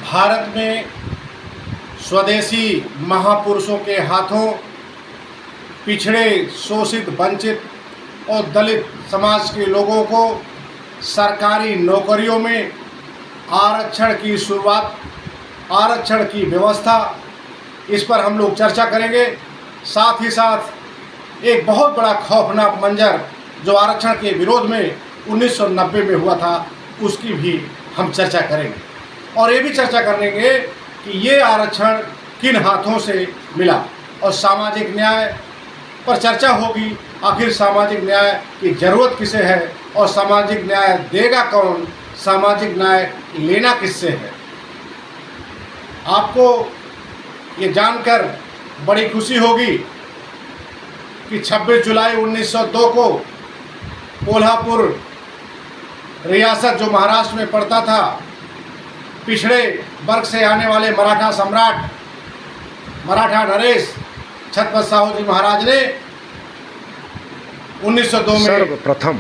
भारत में स्वदेशी महापुरुषों के हाथों पिछड़े, शोषित, वंचित और दलित समाज के लोगों को सरकारी नौकरियों में आरक्षण की शुरुआत, आरक्षण की व्यवस्था, इस पर हम लोग चर्चा करेंगे। साथ ही साथ एक बहुत बड़ा खौफनाक मंजर जो आरक्षण के विरोध में 1990 में हुआ था, उसकी भी हम चर्चा करेंगे और ये भी चर्चा करेंगे कि ये आरक्षण किन हाथों से मिला और सामाजिक न्याय पर चर्चा होगी। आखिर सामाजिक न्याय की ज़रूरत किसे है और सामाजिक न्याय देगा कौन, सामाजिक न्याय लेना किससे है। आपको ये जानकर बड़ी खुशी होगी कि 26 जुलाई 1902 को कोल्हापुर रियासत जो महाराष्ट्र में पड़ता था, पिछड़े वर्ग से आने वाले मराठा सम्राट, मराठा नरेश छत्रपति साहू जी महाराज ने 1902 में सर्वप्रथम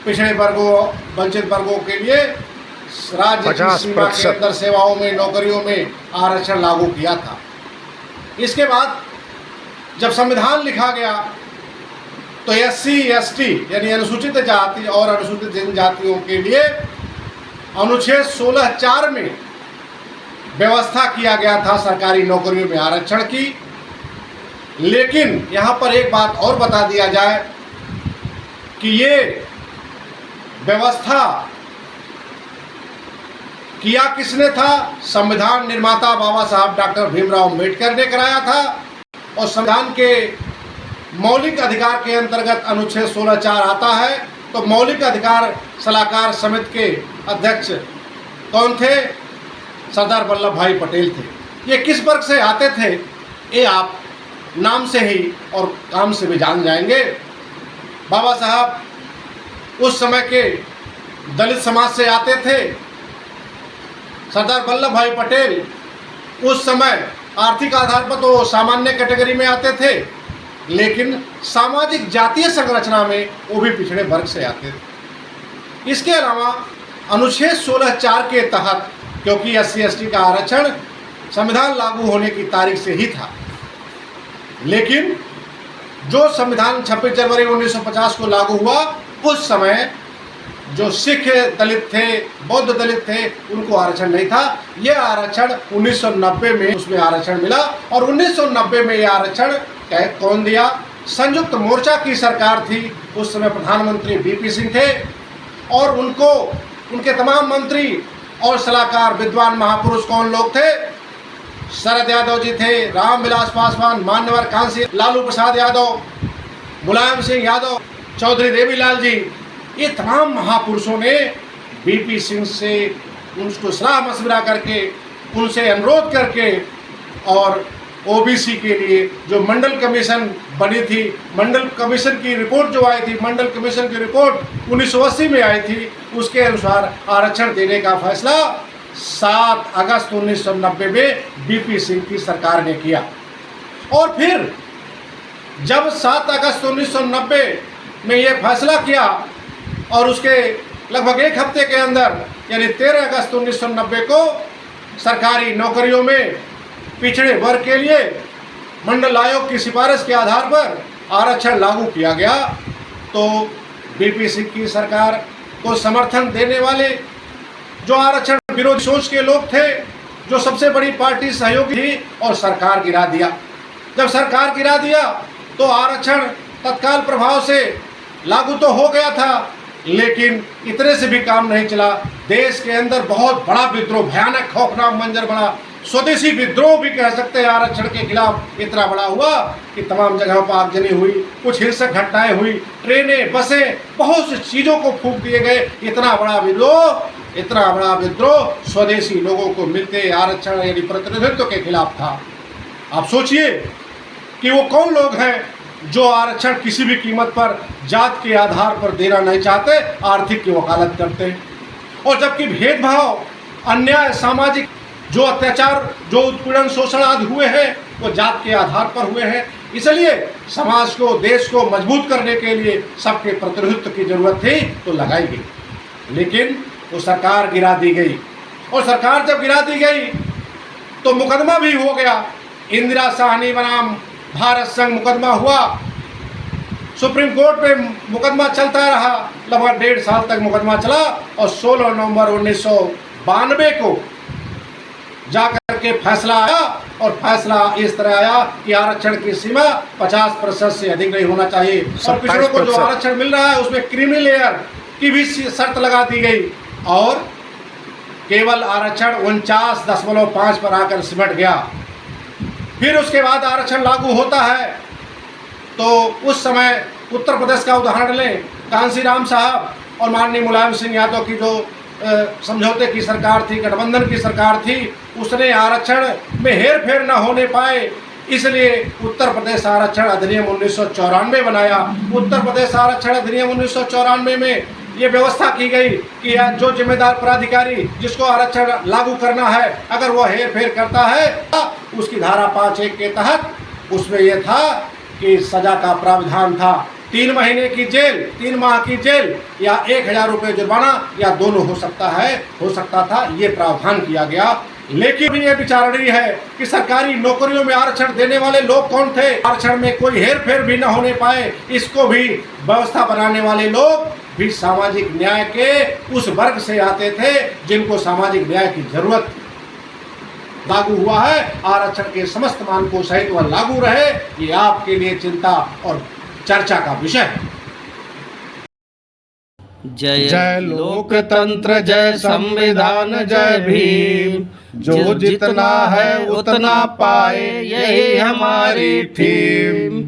पिछड़े वर्गों, वंचित वर्गों के लिए राज्य की सीमा के अंदर सेवाओं में, नौकरियों में आरक्षण लागू किया था। इसके बाद जब संविधान लिखा गया तो SC ST यानी अनुसूचित जाति और अनुसूचित जनजातियों के लिए अनुच्छेद 16(4) में व्यवस्था किया गया था सरकारी नौकरियों में आरक्षण की। लेकिन यहाँ पर एक बात और बता दिया जाए कि ये व्यवस्था किया किसने था? संविधान निर्माता बाबा साहब डॉक्टर भीमराव अम्बेडकर ने कराया था। और संविधान के मौलिक अधिकार के अंतर्गत अनुच्छेद 16(4) आता है। तो मौलिक अधिकार सलाहकार समिति के अध्यक्ष कौन थे? सरदार वल्लभ भाई पटेल थे। ये किस वर्ग से आते थे, ये आप नाम से ही और काम से भी जान जाएंगे। बाबा साहब उस समय के दलित समाज से आते थे। सरदार वल्लभ भाई पटेल उस समय आर्थिक आधार पर तो सामान्य कैटेगरी में आते थे, लेकिन सामाजिक जातीय संरचना में वो भी पिछड़े वर्ग से आते थे। इसके अलावा अनुच्छेद 16(4) के तहत, क्योंकि SC ST का आरक्षण संविधान लागू होने की तारीख से ही था, लेकिन जो संविधान 26 जनवरी 1950 को लागू हुआ, उस समय जो सिख दलित थे, बौद्ध दलित थे, उनको आरक्षण नहीं था। यह आरक्षण 1990 में उसमें आरक्षण मिला। और 1990 में यह आरक्षण कौन दिया? संयुक्त मोर्चा की सरकार थी। उस समय प्रधानमंत्री VP सिंह थे और उनको उनके तमाम मंत्री और सलाहकार विद्वान महापुरुष कौन लोग थे? शरद यादव जी थे, रामविलास पासवान, मान्यवर कांसी लालू प्रसाद यादव, मुलायम सिंह यादव, चौधरी देवीलाल जी। ये तमाम महापुरुषों ने VP सिंह से उनको सलाह मशविरा करके, उनसे अनुरोध करके और OBC के लिए जो मंडल कमीशन बनी थी, मंडल कमीशन की रिपोर्ट जो आई थी, मंडल कमीशन की रिपोर्ट 1980 में आई थी, उसके अनुसार आरक्षण देने का फैसला 7 अगस्त 1990 में VP सिंह की सरकार ने किया। और फिर जब 7 अगस्त 1990 में ये फैसला किया और उसके लगभग एक हफ्ते के अंदर यानी 13 अगस्त 1990 को सरकारी नौकरियों में पिछड़े वर्ग के लिए मंडल आयोग की सिफारिश के आधार पर आरक्षण लागू किया गया, तो VP सिंह की सरकार को समर्थन देने वाले जो आरक्षण विरोधी सोच के लोग थे, जो सबसे बड़ी पार्टी सहयोगी थी, और सरकार गिरा दिया। जब सरकार गिरा दिया तो आरक्षण तत्काल प्रभाव से लागू तो हो गया था, लेकिन इतने से भी काम नहीं चला। देश के अंदर बहुत बड़ा विद्रोह, भयानक खौफनाक मंजर बना। स्वदेशी विद्रोह भी कह सकते हैं आरक्षण के खिलाफ। इतना बड़ा हुआ कि तमाम जगहों पर आगजनी हुई, कुछ हिंसक घटनाएं हुई, ट्रेनें, बसें, बहुत सी चीज़ों को फूंक दिए गए। इतना बड़ा विद्रोह स्वदेशी लोगों को मिलते आरक्षण यानी प्रतिनिधित्व के खिलाफ था। आप सोचिए कि वो कौन लोग हैं जो आरक्षण किसी भी कीमत पर जात के आधार पर देना नहीं चाहते, आर्थिक की वकालत करते हैं। और जबकि भेदभाव, अन्याय, सामाजिक जो अत्याचार, जो उत्पीड़न, शोषण आदि हुए हैं, वो जात के आधार पर हुए हैं। इसलिए समाज को, देश को मजबूत करने के लिए सबके प्रतिनिधित्व की जरूरत थी, तो लगाई गई। लेकिन वो सरकार गिरा दी गई। और सरकार जब गिरा दी गई तो मुकदमा भी हो गया। इंदिरा साहनी बनाम भारत संघ मुकदमा हुआ, सुप्रीम कोर्ट में मुकदमा चलता रहा, लगभग 1.5 साल तक मुकदमा चला और 16 नवंबर 1992 को जाकर के फैसला आया। और फैसला इस तरह आया कि आरक्षण की सीमा 50% से अधिक नहीं होना चाहिए और पिछड़ों को जो आरक्षण मिल रहा है उसमें क्रीमी लेयर की भी शर्त लगा दी गई और केवल आरक्षण 49.5 पर आकर सिमट गया। फिर उसके बाद आरक्षण लागू होता है तो उस समय उत्तर प्रदेश का उदाहरण लें, कांशीराम साहब और माननीय मुलायम सिंह यादव की जो समझौते की सरकार थी, गठबंधन की सरकार थी, उसने आरक्षण में हेर फेर न होने पाए, इसलिए उत्तर प्रदेश आरक्षण अधिनियम 1994 बनाया। उत्तर प्रदेश आरक्षण अधिनियम 1994 में ये व्यवस्था की गई कि जो जिम्मेदार प्राधिकारी जिसको आरक्षण लागू करना है, अगर वो हेर फेर करता है, उसकी धारा 5(1) के तहत उसमें यह था कि सजा का प्रावधान था 3 महीने की जेल, 3 माह की जेल या 1000 रुपये जुर्माना या दोनों हो सकता था, ये प्रावधान किया गया। लेकिन ये विचारणीय है कि सरकारी नौकरियों में आरक्षण देने वाले लोग कौन थे, आरक्षण में कोई हेर फेर भी न होने पाए, इसको भी व्यवस्था बनाने वाले लोग भी सामाजिक न्याय के उस वर्ग से आते थे जिनको सामाजिक न्याय की जरूरत थी। लागू हुआ है, आरक्षण के समस्त मानकों सहित वह लागू रहे, ये आपके लिए चिंता और चर्चा का विषय है। जय लोकतंत्र, जय संविधान, जय भीम। जो जितना है उतना पाए, यही हमारी थीम।